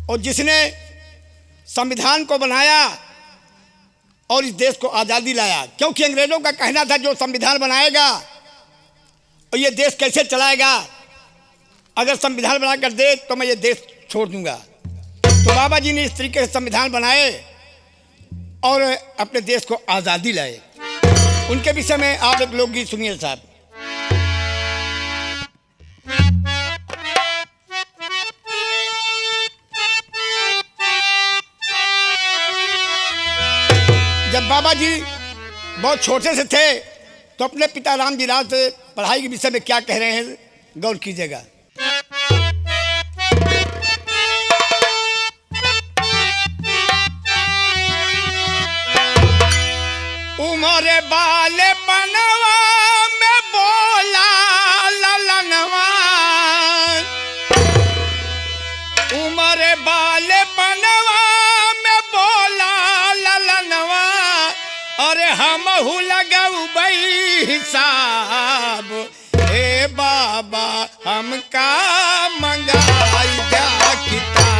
और जिसने संविधान को बनाया और इस देश को आज़ादी लाया। क्योंकि अंग्रेज़ों का कहना था जो संविधान बनाएगा और ये देश कैसे चलाएगा, अगर संविधान बनाकर दे तो मैं ये देश छोड़ दूंगा। तो बाबा जी ने इस तरीके से संविधान बनाए और अपने देश को आज़ादी लाए। उनके विषय में आप एक लोकगीत सुनिए साहब। जब बाबा जी बहुत छोटे से थे तो अपने पिता रामजी राव से पढ़ाई के विषय में क्या कह रहे हैं, गौर कीजिएगा। उमरे बाले पनवा में बोला ललनवा, उमरे बाले पनवा में बोला ललनवा, अरे हमहू लगऊ बई हिसाब, हे बाबा हमका मंगाई जा किताब।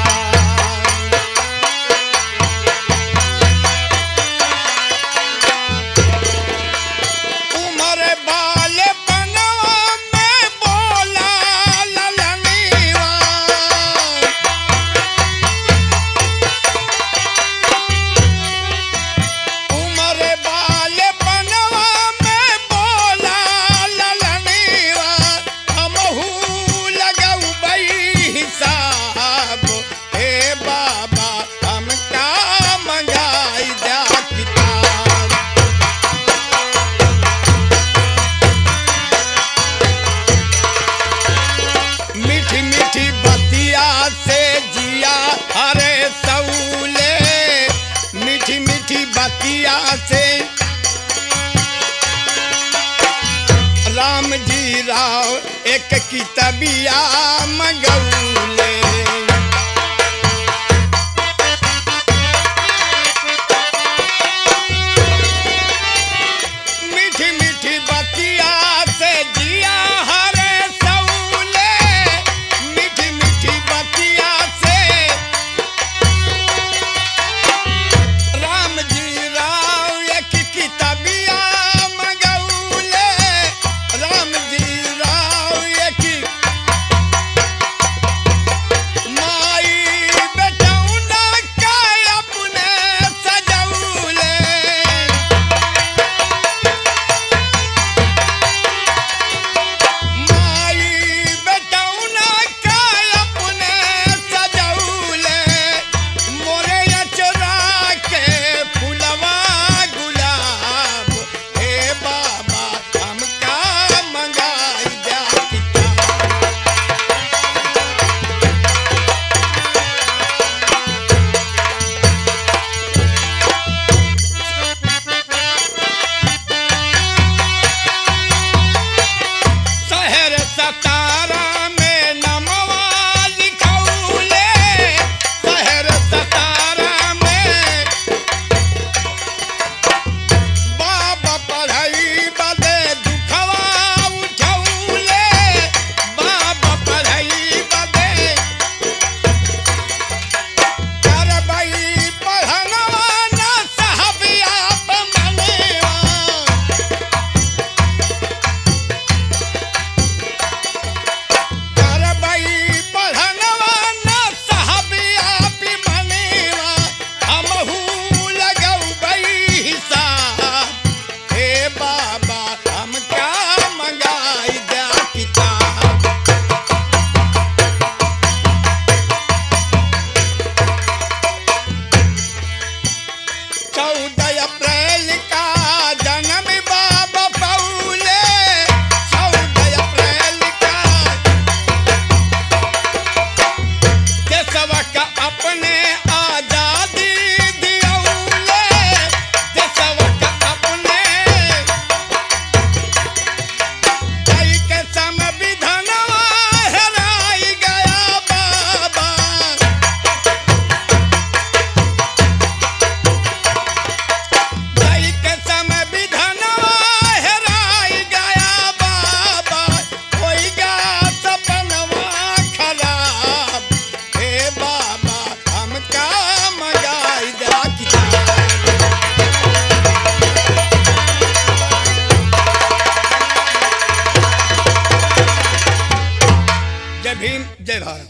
राम जी राव एक किताबिया मंगौले, मीठी मीठी बतिया से जिया हरे सऊले, मीठी मीठी बतिया से राम जी राव एक किताबिया मंगौले, राम जी राव एक भीम, जय भारत।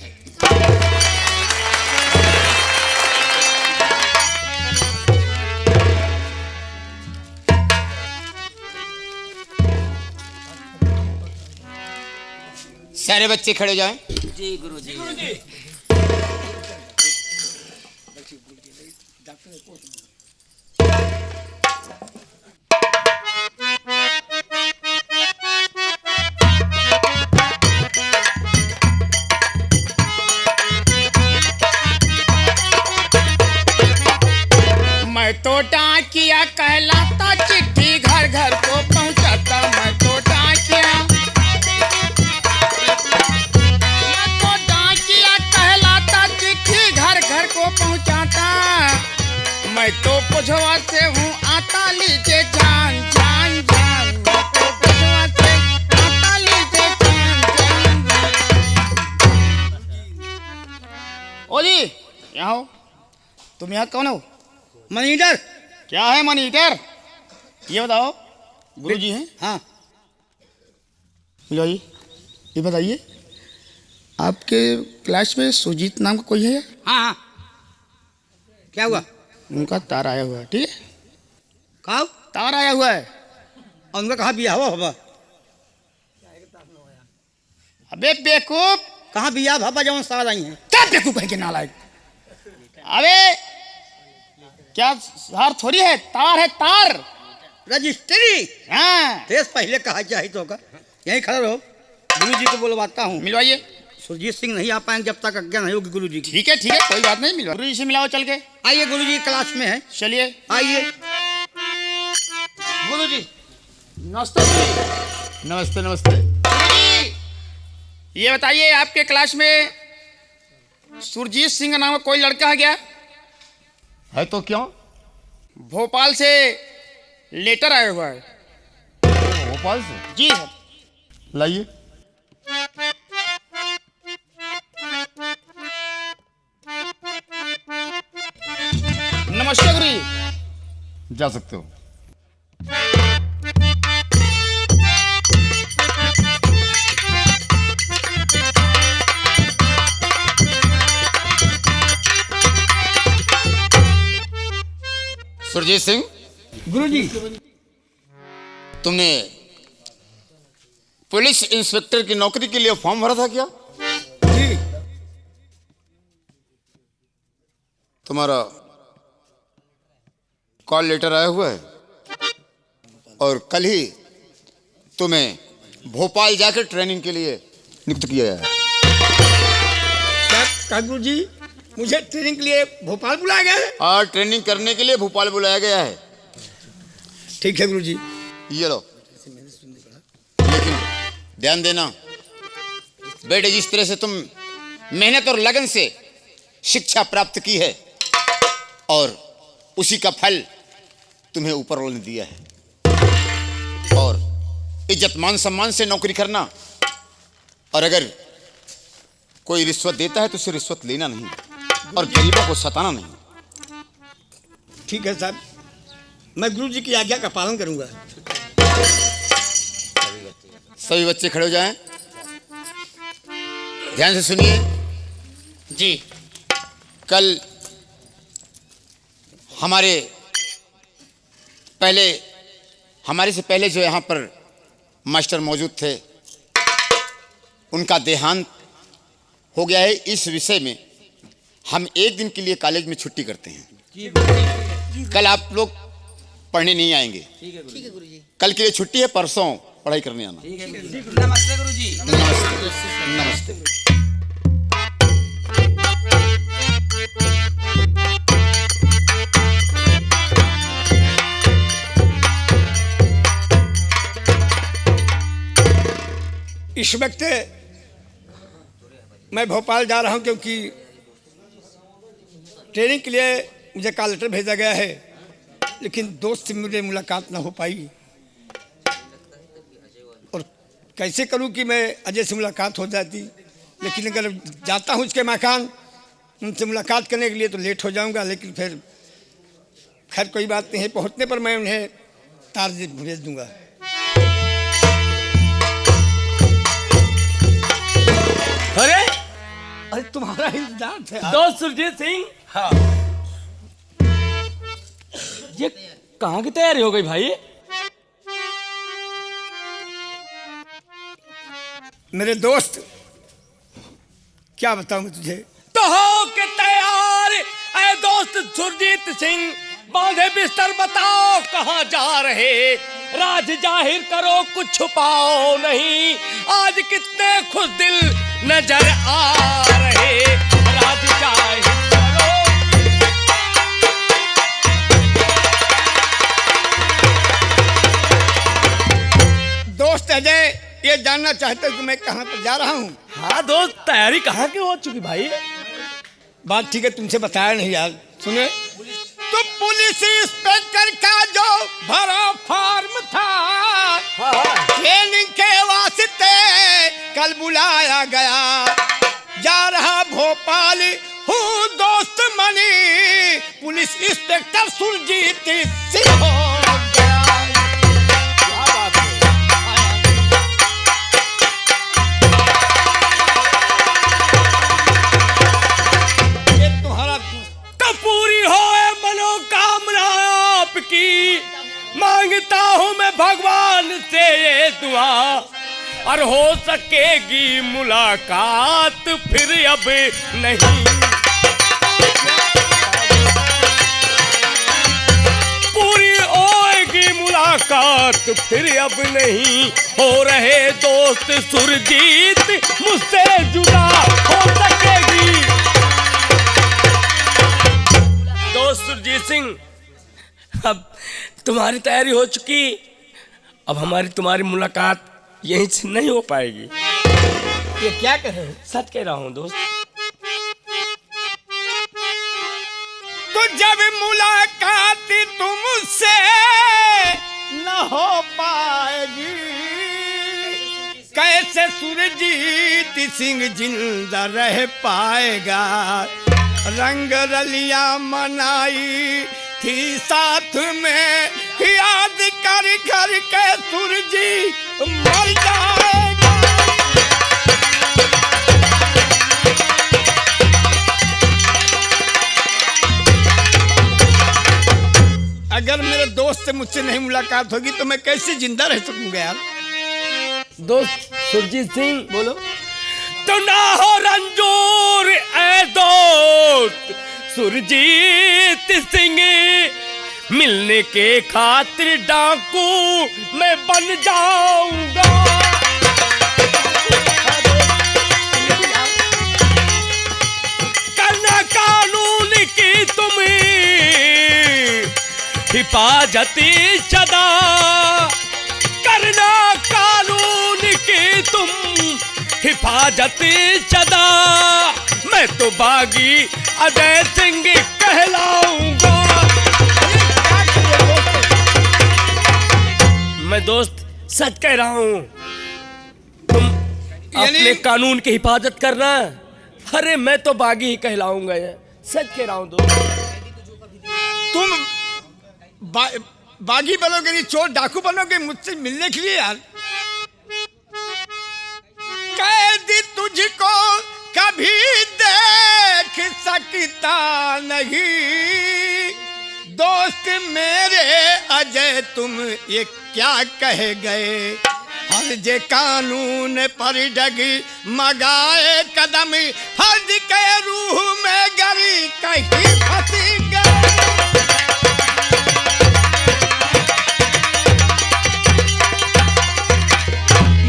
सारे बच्चे खड़े जाएं। जी गुरुजी। मैं तो डाकिया कहलाता, चिट्ठी घर घर को पहुंचाता। मैं तो डाकिया कहलाता, चिट्ठी घर घर को पहुंचाता। मैं तो पुझवा से हूँ आता, लीजिए जान जान जान। मैं तो पुझवा से आता, लीजिए जान जान जान। ओ जी, यहाँ हो। तुम यहाँ कौन हो? मनीटर। क्या है मनीटर? ये बताओ। गुरुजी हैं? हाँ। लो ये बताइए, आपके क्लास में सुजीत नाम का कोई है? हाँ हाँ, क्या हुआ? उनका तार आया हुआ है, ठीक है? कहा? तार आया हुआ है। और उनका कहाँ बिया हुआ होगा? अबे बेवकूफ, कहाँ बिया भापा जवन साल आई हैं? क्या बेवकूफ है कि नालायक? अबे क्या तार थोड़ी है, तार है तार। रजिस्ट्री। हाँ, देश पहले कहा चाहिए तो होगा। यहीं खड़ा रहो, गुरु जी को बुलवाता हूँ। मिलवाइए। सुरजीत सिंह नहीं आ पाएंगे जब तक आज्ञा नहीं होगी गुरु जी की। ठीक है कोई बात नहीं, मिलवा। गुरुजी से मिलाओ चल के। आइए, गुरु जी क्लास में है। चलिए आइए। गुरुजी नमस्ते। नमस्ते नमस्ते। ये बताइए, आपके क्लास में सुरजीत सिंह नाम का कोई लड़का है क्या? है तो क्यों? भोपाल से लेटर आया हुआ है। भोपाल से? जी सर। लाइए। नमस्ते गुरुजी। जा सकते हो। सुरजीत सिंह, गुरु जी, तुमने पुलिस इंस्पेक्टर की नौकरी के लिए फॉर्म भरा था क्या? जी। तुम्हारा कॉल लेटर आया हुआ है और कल ही तुम्हें भोपाल जाकर ट्रेनिंग के लिए नियुक्त किया गया है। क्या गुरु जी, मुझे ट्रेनिंग के लिए भोपाल बुलाया गया है? और ट्रेनिंग करने के लिए भोपाल बुलाया गया है। ठीक है गुरु जी। ये लो। लेकिन ध्यान देना बेटे, जिस तरह से तुम मेहनत और लगन से शिक्षा प्राप्त की है और उसी का फल तुम्हें ऊपर वाले ने दिया है। और इज्जत मान सम्मान से नौकरी करना, और अगर कोई रिश्वत देता है तो उसे रिश्वत लेना नहीं और गरीबों को सताना नहीं। ठीक है साहब, मैं गुरु जी की आज्ञा का पालन करूंगा। सभी बच्चे खड़े हो जाएं, ध्यान से सुनिए। जी। कल हमारे से पहले जो यहाँ पर मास्टर मौजूद थे, उनका देहांत हो गया है। इस विषय में हम एक दिन के लिए कॉलेज में छुट्टी करते हैं। कल आप लोग पढ़ने नहीं आएंगे। ठीक है गुरुजी। कल के लिए छुट्टी है, परसों पढ़ाई करने आना। ठीक है गुरुजी। नमस्ते गुरुजी। नमस्ते नमस्ते। इस वक्त मैं भोपाल जा रहा हूं क्योंकि ट्रेनिंग के लिए मुझे कॉल लेटर भेजा गया है, लेकिन दोस्त से मुझे मुलाकात ना हो पाई। और कैसे करूं कि मैं अजय से मुलाकात हो जाती, लेकिन अगर जाता हूं उसके मकान उनसे मुलाकात करने के लिए तो लेट हो जाऊंगा। लेकिन फिर खैर कोई बात नहीं है, पहुंचने पर मैं उन्हें तार भेज दूंगा। अरे तुम्हारा इंतजार था। दोस्त सुरजीत सिंह, हाँ। ये कहाँ की तैयारी हो गई भाई? मेरे दोस्त, क्या बताऊं तुझे। तो हो के तैयार ऐ दोस्त सुरजीत सिंह, बांधे बिस्तर बताओ कहाँ जा रहे, राज जाहिर करो कुछ छुपाओ नहीं, आज कितने खुश दिल नजर आ रहे, राज जाहिर करो। दोस्त अजय ये जानना चाहते हो कि मैं कहाँ पर जा रहा हूँ। हाँ दोस्त, तैयारी कहाँ की हो चुकी भाई? बात ठीक है, तुमसे बताया नहीं यार। सुने तो पुलिस इंस्पेक्टर का जो भरा फॉर्म था, ट्रेनिंग के वास्ते कल बुलाया गया, जा रहा भोपाल हूँ दोस्त मनी, पुलिस इंस्पेक्टर सुरजीत सिंह हो गया। क्या बात है। ये तुम्हारा तो पूरी हो मनोकामना आपकी, मांगता हूँ मैं भगवान से ये दुआ, और हो सकेगी मुलाकात फिर अब नहीं, पूरी होएगी मुलाकात फिर अब नहीं, हो रहे दोस्त सुरजीत मुझसे जुदा हो सकेगी। दोस्त सुरजीत सिंह, अब तुम्हारी तैयारी हो चुकी, अब हमारी तुम्हारी मुलाकात यहीं से नहीं हो पाएगी। ये क्या कह रहे हो। सच कह रहा हूँ दोस्त। तो जब मुलाकात तुमसे न हो पाएगी, कैसे सुरजीत सिंह जिंदा रह पाएगा, रंग रलिया मनाई थी साथ में, याद कर घर के सुरजीत मर जाएगा। अगर मेरे दोस्त से मुझसे नहीं मुलाकात होगी तो मैं कैसे जिंदा रह सकूंगा यार। दोस्त सुरजीत सिंह, बोलो। तो ना हो रंजूर ऐ दोस्त सुरजीत सिंह, मिलने के खातिर डाकू मैं बन जाऊंगा, करना कानून की तुम हिफाजती सदा, करना कानून की तुम हिफाजती सदा, मैं तो बागी अजय सिंह कहलाऊंगा। मैं दोस्त सच कह रहा हूँ, तुम अपने कानून की हिफाजत करना, अरे मैं तो बागी ही कहलाऊंगा, सच कह रहा हूँ दोस्त। तुम बागी बनोगे नहीं, चोर डाकू बनोगे मुझसे मिलने के लिए यार। कैदी तुझको कभी देख सकता नहीं, दोस्त मेरे अजय तुम ये क्या कह गए, फर्ज कानून पर डगी मगाए कदम, फर्ज के रूह में गरी कहीं फंसी गए।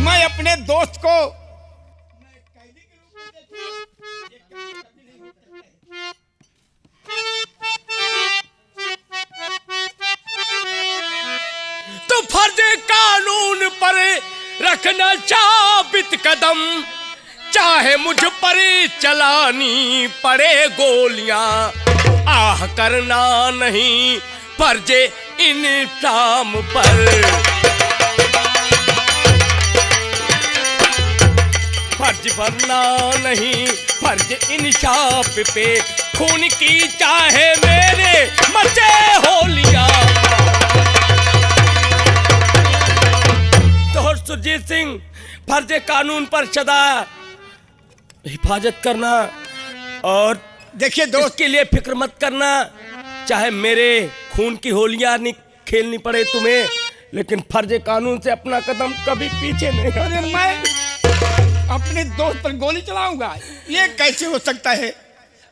मैं अपने दोस्त को तो फर्ज कानून पर रखना चाबित कदम, चाहे मुझ पर चलानी पड़े गोलियां, आह करना नहीं फर्ज इंतकाम पर, फर्ज भरना नहीं फर्ज इंसाफ पे, खून की चाहे मेरे मचे होलियां। तो सुरजीत सिंह, फर्ज कानून पर सदा हिफाजत करना और देखिए दोस्त, इसके लिए फिक्र मत करना, चाहे मेरे खून की होलियां खेलनी पड़े तुम्हें, लेकिन फर्ज कानून से अपना कदम कभी पीछे नहीं। अरे मैं अपने दोस्त पर गोली चलाऊंगा, ये कैसे हो सकता है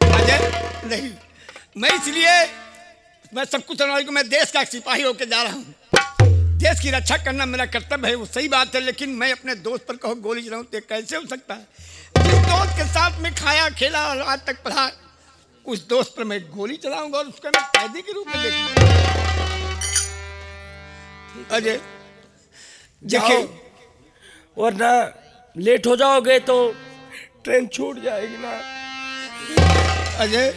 अजय? नहीं, मैं सब कुछ समझ को, मैं देश का सिपाही होकर जा रहा हूँ, देश की रक्षा करना मेरा कर्तव्य है, वो सही बात है, लेकिन मैं अपने दोस्त पर कहूँ गोली चलाऊँ तो कैसे हो सकता है? जिस दोस्त के साथ में खाया खेला और आज तक पढ़ा, उस दोस्त पर मैं गोली चलाऊंगा और उसका मैं कैदी के रूप में देखूंगा। अजय देखिए, वरना लेट हो जाओगे तो ट्रेन छूट जाएगी ना। अजय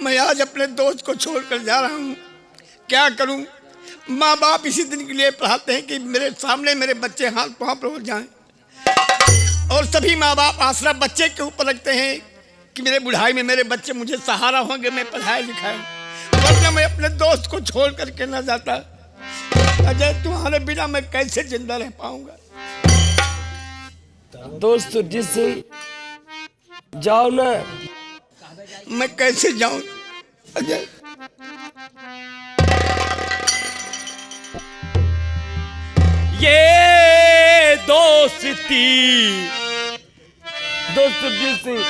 मैं आज अपने दोस्त को छोड़कर जा रहा हूँ, क्या करूँ? माँ बाप इसी दिन के लिए पढ़ाते हैं कि मेरे सामने मेरे बच्चे हाथ पांव पर हो जाएं, और सभी माँ बाप आसरा बच्चे के ऊपर रखते हैं कि मेरे बुढ़ाई में मेरे बच्चे मुझे सहारा होंगे, मैं पढ़ाए लिखाए, वरना मैं अपने दोस्त को छोड़ करके न जाता। अजय तुम्हारे बिना मैं कैसे जिंदा रह पाऊंगा? दोस्त सुरजीत सिंह, जाओ ना। मैं कैसे जाऊं अजय? ये दोस्ती, दोस्त सुरजीत सिंह,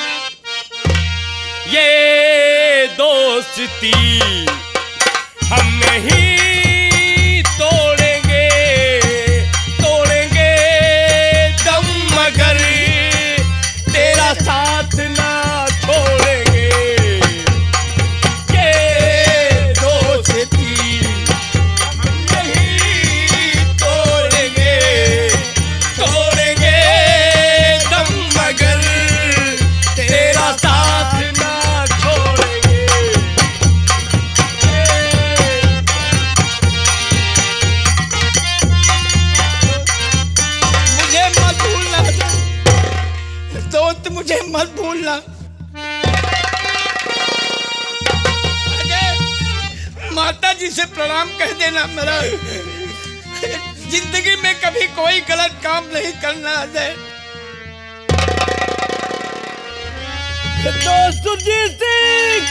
ये दोस्ती हम नहीं तोड़ेंगे, तोड़ेंगे दम मगर तेरा साथ ना छोड़ेंगे। ये दोस्ती हम नहीं तोड़ेंगे, तोड़ेंगे दम मगर तेरा साथ ना छोड़ेंगे। मुझे मत भूलना दोस्त, मुझे मत भूलना। अजय माता जी से प्रणाम कह देना, मेरा जिंदगी में कभी कोई गलत काम नहीं करना अजय। दोस्त सुरजीत सिंह,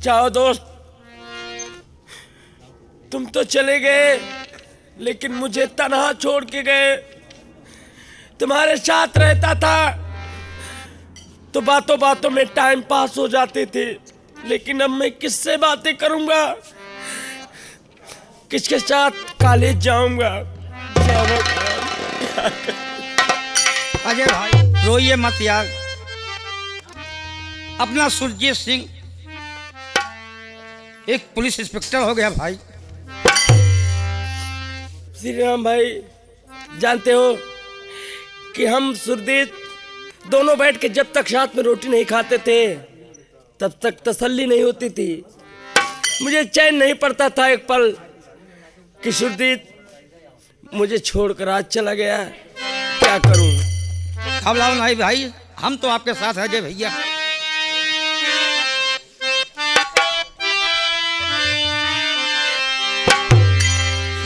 जाओ दोस्त, तुम तो चले गए लेकिन मुझे तन्हा छोड़ के गए। तुम्हारे साथ रहता था तो बातों बातों में टाइम पास हो जाते थे, लेकिन अब मैं किससे बातें करूंगा, किसके साथ कॉलेज जाऊंगा? अजय भाई रोइए मत यार, अपना सुरजीत सिंह एक पुलिस इंस्पेक्टर हो गया भाई। श्री राम भाई, जानते हो कि हम सुरजीत दोनों बैठ के जब तक साथ में रोटी नहीं खाते थे तब तक तसल्ली नहीं होती थी। मुझे चैन नहीं पड़ता था एक पल कि सुरजीत मुझे छोड़कर आज चला गया, क्या करूं? घबराओ नहीं भाई, हम तो आपके साथ हैं अजय भैया।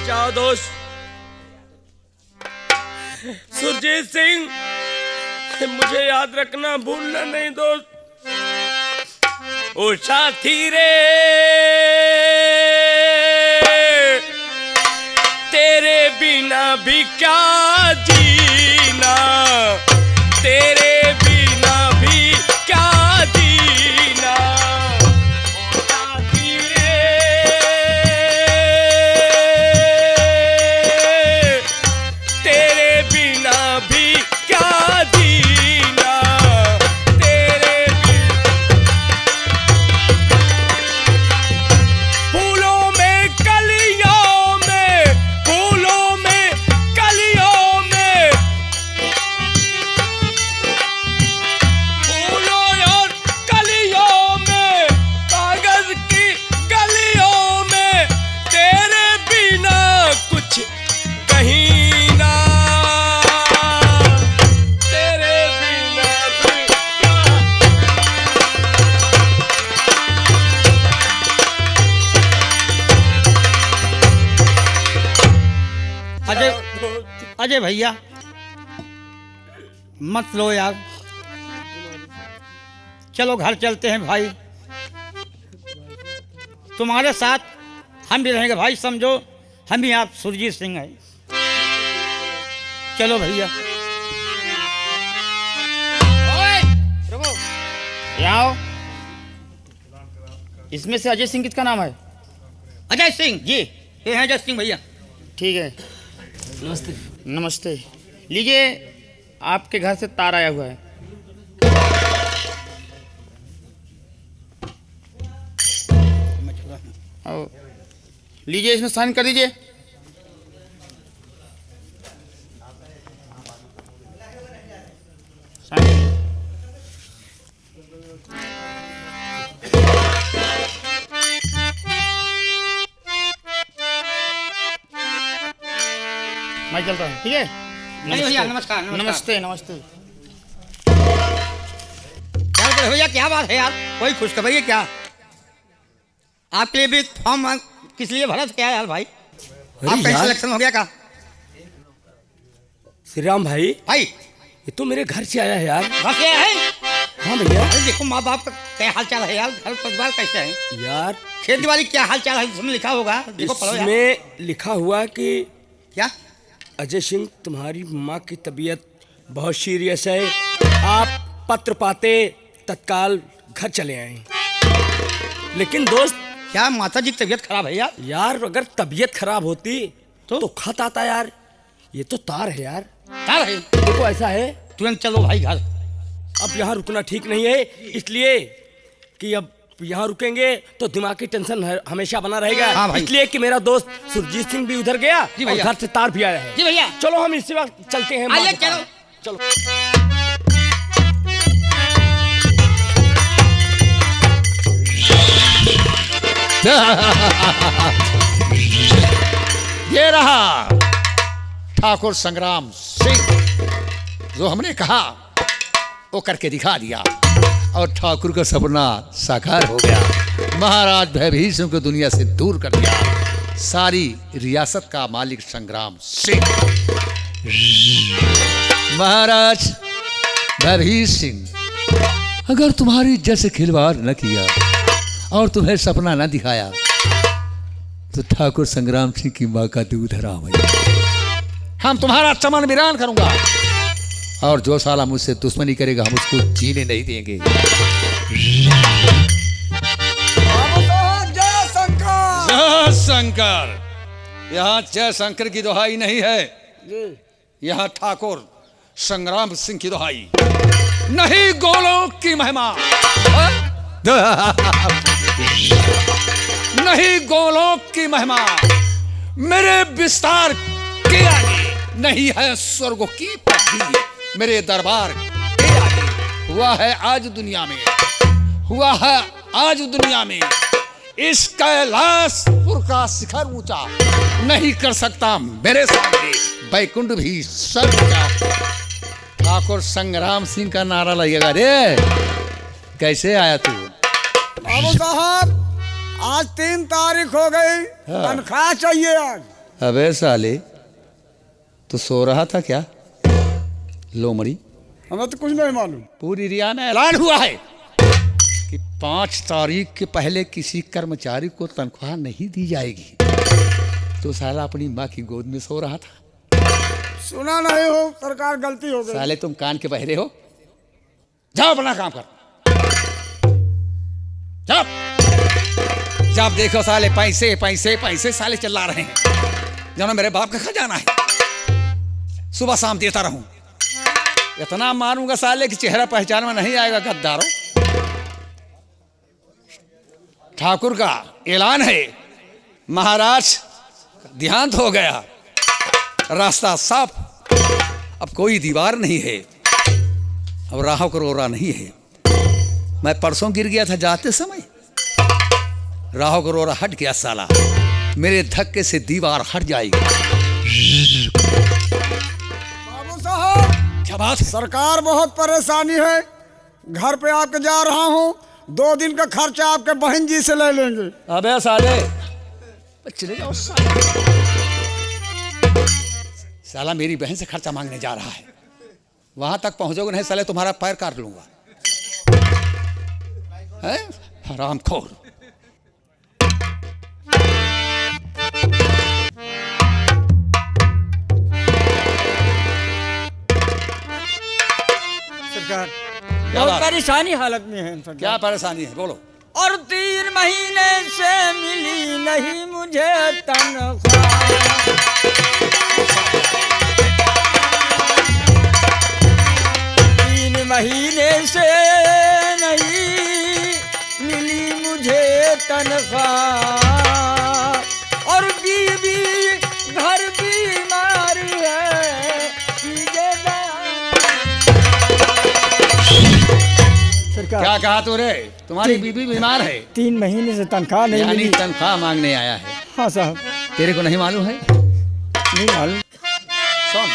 जाओ दोस्त। सुरजीत सिंह, मुझे याद रखना, भूलना नहीं दोस्त। ओ साथी रे, तेरे बिना भी क्या जीना, तेरे बिना भी क्या जीना। ओ साथी रे, तेरे बिना भी क्या जीना, तेरे फूलों में कलियों में, फूलों में कलियों में, फूलों और कलियों में, कागज की गलियों में, तेरे बिना कुछ कहीं ना। अजय भैया मत लो यार, चलो घर चलते हैं भाई, तुम्हारे साथ हम भी रहेंगे भाई, समझो हम भी आप सुरजीत सिंह हैं। चलो भैया। ओए प्रभु यहाँ आओ। इसमें से अजय सिंह किसका नाम है? अजय सिंह जी, ये हैं अजय सिंह भैया। ठीक है, नमस्ते। नमस्ते। लीजिए, आपके घर से तार आया हुआ है। और लीजिए, इसमें साइन कर दीजिए। साइन। मैं चलता हूँ, ठीक है? नहीं भैया, नमस्कार नमस्ते नमस्ते। क्या बोले भैया, क्या बात है यार, कोई खुशखबरी है क्या? आपके लिए भी फॉर्म किस लिए भरा था क्या यार भाई? आपका यार। सिलेक्शन हो गया का? श्री राम भाई, भाई ये तो मेरे घर से आया है यार। बस ये है। हाँ भैया। अरे देखो माँ बाप का क्या हाल चाल है यार, घर परिवार कैसे है? यार खेती बाड़ी क्या हाल चाल है, इसमें लिखा होगा, देखो पढ़ो यार। इसमें लिखा हुआ कि क्या? अजय सिंह, तुम्हारी माँ की तबीयत बहुत सीरियस है, आप पत्र पाते तत्काल घर चले आए। लेकिन दोस्त, क्या माता जी की तबीयत खराब है यार? यार अगर तबीयत खराब होती तो खत आता यार, ये तो तार है यार। तार है? देखो ऐसा है, तुरंत चलो भाई घर। अब यहाँ रुकना ठीक नहीं है, इसलिए कि अब यहाँ रुकेंगे तो दिमाग की टेंशन हमेशा बना रहेगा। हाँ भाई। इसलिए कि मेरा दोस्त सुरजीत सिंह भी उधर गया जी और भैया। घर से तार भी आया है। जी भैया। चलो हम इसी वक्त चलते हैं। आइए, माँ के चलो। पास। ये रहा ठाकुर संग्राम सिंह, जो हमने कहा वो करके दिखा दिया और ठाकुर का सपना साकार हो गया। महाराज भयभीत सिंह को दुनिया से दूर कर दिया। सारी रियासत का मालिक संग्राम सिंह। महाराज भयभीत सिंह, अगर तुम्हारी इज्जत से खिलवाड़ न किया और तुम्हें सपना न दिखाया तो ठाकुर संग्राम सिंह की माँ का दूध हराम है। हम तुम्हारा चमन वीरान करूंगा और जो साला मुझसे दुश्मनी करेगा हम उसको जीने नहीं देंगे। जय शंकर। यहाँ जय शंकर की दुहाई नहीं है, यहाँ ठाकुर संग्राम सिंह की दुहाई, नहीं गोलों की महिमा, नहीं गोलों की महिमा मेरे विस्तार के आगे, नहीं है स्वर्ग की पृथ्वी मेरे दरबार के आगे। हुआ है आज दुनिया में, हुआ है आज दुनिया में इस कैलाशपुर का शिखर ऊंचा, नहीं कर सकता मेरे सामने बैकुंठ भी सर ऊंचा। ठाकुर संग्राम सिंह का नारा लगेगा रे। कैसे आया तू? बाबू साहब, आज 3 तारीख हो गई, तनख्वाह चाहिए आज। अबे साले, तू सो रहा था क्या? लोमड़ी, हमें तो कुछ नहीं मालूम। पूरी रिया में ऐलान हुआ है कि 5 तारीख के पहले किसी कर्मचारी को तनख्वाह नहीं दी जाएगी। तो साला अपनी माँ की गोद में सो रहा था। सुना नहीं हो, सरकार गलती हो गई। साले तुम कान के बहरे हो, जाओ अपना काम कर। जाओ। जब देखो साले पैसे पैसे पैसे साले चिल्ला रहे हैं, जानो मेरे बाप का खजाना है, सुबह शाम देता रहूं। इतना मारूंगा साले कि चेहरा पहचान में नहीं आएगा गद्दारों। ठाकुर का ऐलान है, महाराज देहांत हो गया, रास्ता साफ, अब कोई दीवार नहीं है, अब राहों को रोरा नहीं है। मैं परसों गिर गया था जाते समय, राहों को रोरा हट गया साला, मेरे धक्के से दीवार हट जाएगी। बाबू साहब, क्या बात है? सरकार बहुत परेशानी है, घर पे आके जा रहा हूँ, 2 दिन का खर्चा आपके बहन जी से ले लेंगे। अबे साले चले जाओ साले। साला मेरी बहन से खर्चा मांगने जा रहा है, वहां तक पहुंचोगे नहीं साले तुम्हारा पैर काट लूंगा। है हरामखोर। सरकार क्या बहुत बात? परेशानी हालत में है सरकार। क्या परेशानी है बोलो। और 3 महीने से मिली नहीं मुझे तनख्वाह। 3 महीने से नहीं मिली मुझे तनख्वाह। और बीवी घर बीमार है, कीजिए सरकार। क्या कहा तू रे? तुम्हारी बीबी बीमार है, 3 महीने से तनख्वाह नहीं यानी मिली। तनख्वाह मांगने आया है। हाँ साहब, तेरे को नहीं मालूम है? नहीं मालूम। सुन,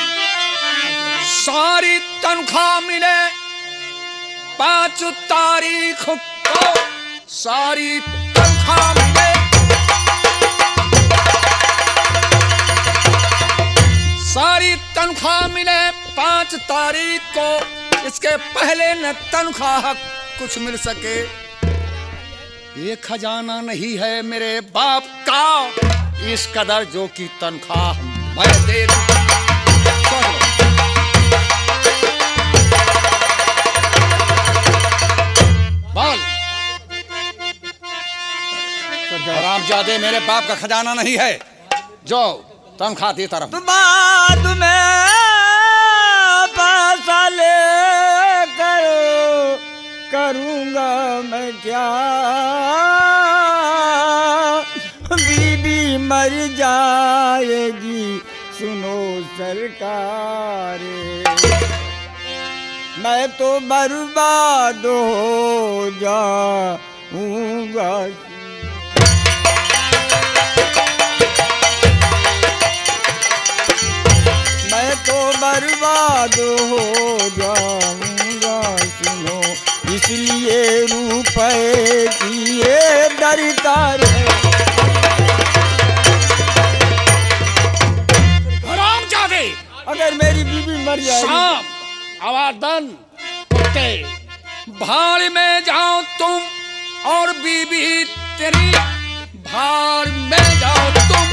सारी तनख्वाह मिले 5 तारीख को, सारी तनख्वाह मिले, सारी तनख्वाह मिले 5 तारीख को। इसके पहले न तनख्वाह कुछ मिल सके। ये खजाना नहीं है मेरे बाप का, इस कदर जो की तनख्वाह मैं दे दूं। बोल। हरामजादे, मेरे बाप का खजाना नहीं है, जो तनख्वाह देता रहूं। तो बाद में पैसा ले करूँगा मैं क्या, बीबी मर जाएगी सुनो सरकार, मैं तो बर्बाद हो जाऊँगा। मैं तो बर्बाद हो जाऊंगा सुनो, इसलिए रुपए की ये दरकार है। हरामजादे, अगर मेरी बीवी मर जाएगी। सांप, आवादन, कुत्ते, भाड़ में जाओ तुम और बीबी तेरी, भाड़ में जाओ तुम,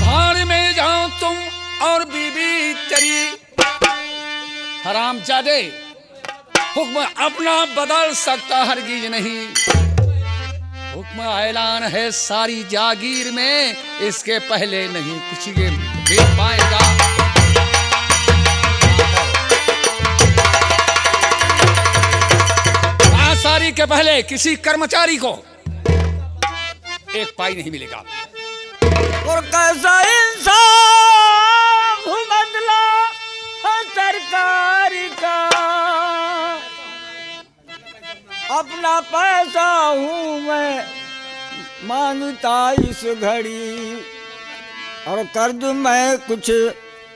भाड़ में जाओ तुम और बीबी तेरी। हरामजादे, हुक्म अपना बदल सकता हरगिज नहीं। हुक्म ऐलान है सारी जागीर में, इसके पहले नहीं कुछ ये मिल पाएगा। सारी के पहले किसी कर्मचारी को 1 पाई नहीं मिलेगा। और कैसा इंसाफ बदला है सरकार का, अपना पैसा हूँ मैं मांगता इस घड़ी, और कर्ज मैं कुछ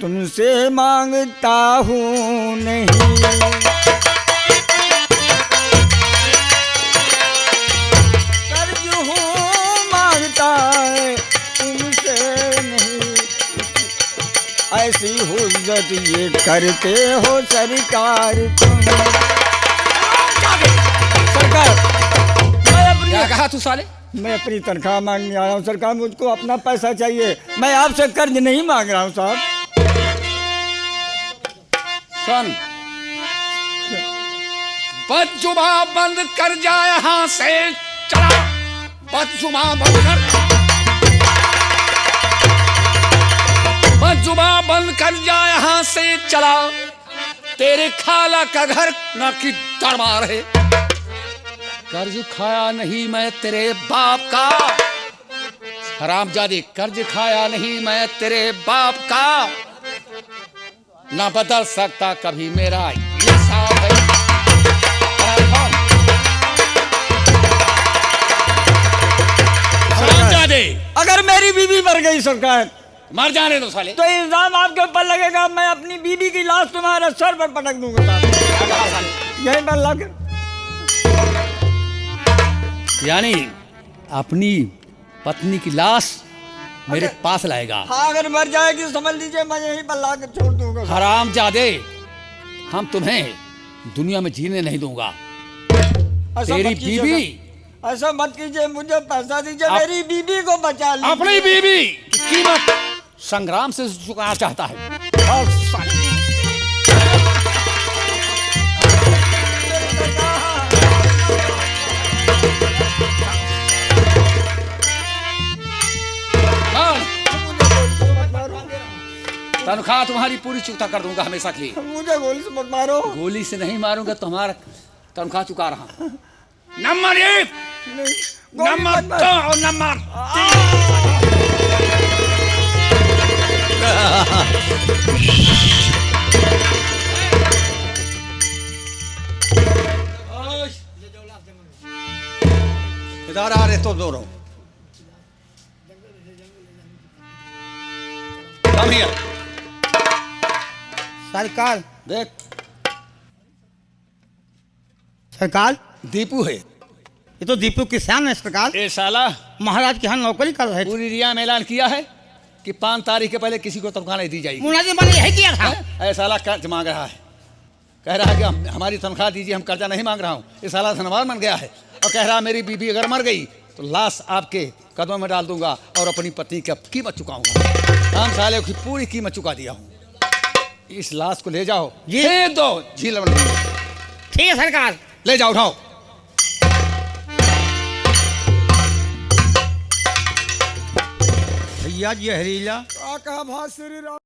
तुमसे मांगता हूँ नहीं। कर्ज हूँ मांगता है तुमसे नहीं, ऐसी हुज्जत ये करते हो सरकार तुम। सरकार, क्या कहा तू साले? मैं अपनी तनख्वाह मांगने आया हूँ सरकार, मुझको अपना पैसा चाहिए, मैं आपसे कर्ज नहीं मांग रहा हूँ साहब। सुन, बदजुबा बंद कर जा यहाँ से चला, बदजुबा बंद कर, बदजुबा बंद कर जा यहाँ से चला। तेरे खाला का घर न कि दरबार है। कर्ज खाया नहीं मैं तेरे बाप का, हरामजादे, कर्ज खाया नहीं मैं तेरे बाप का, ना बदल सकता कभी मेरा ये साहब है। हरामजादे, अगर मेरी बीवी मर गई सरकार, मर जाने दो साले। तो इल्जाम आपके ऊपर लगेगा, मैं अपनी बीवी की लाश तुम्हारे सर पर पटक दूंगा साहब, यही पर लग। यानी अपनी पत्नी की लाश मेरे पास लाएगा। हाँ अगर मर जाएगी तो समझ लीजिए मैं यहीं पर ला के छोड़ दूंगा। हरामजादे, हम तुम्हें दुनिया में जीने नहीं दूंगा। ऐसा तेरी मत कीजिएगा। बीवी, ऐसा मत कीजिए, मुझे पैसा दीजिए, मेरी बीबी को बचा लीजिए। अपनी बीवी की कीमत संग्राम से चुकाना चाहता है। और साले- तनख्वाह तुम्हारी पूरी चुकता कर दूंगा हमेशा के लिए। मुझे गोली से मत मारो। गोली से नहीं मारूंगा, तुम्हारा तनख्वाह चुका रहा। नंबर 1, नंबर 2 और नंबर 3। इधर आ रहे तो दोनों। Come here। सरकार देख, सरकार दीपू है। ये तो दीपू किसान है सरकार। ये साला महाराज के यहाँ नौकरी कर रहे थे। पूरी रिया में ऐलान किया है कि 5 तारीख के पहले किसी को तनख्वाह नहीं दी जाएगी। मुलाजिम मैंने यही किया था। ऐसा साला कर्ज मांग रहा है, कह रहा है कि हमारी तनख्वाह दीजिए, हम कर्जा नहीं मांग रहा हूँ। ये साला धनवान बन गया है और कह रहा है मेरी बीबी अगर मर गई तो लाश आपके कदमों में डाल दूंगा और अपनी पत्नी की कीमत चुकाऊंगा। हम साले की पूरी कीमत चुका दिया हूँ। इस लाश को ले जाओ, जी। फेंक दो झील में। ठीक है सरकार। ले जाओ, उठाओ। भैया जहरीला क्या कहा भाई श्री राम।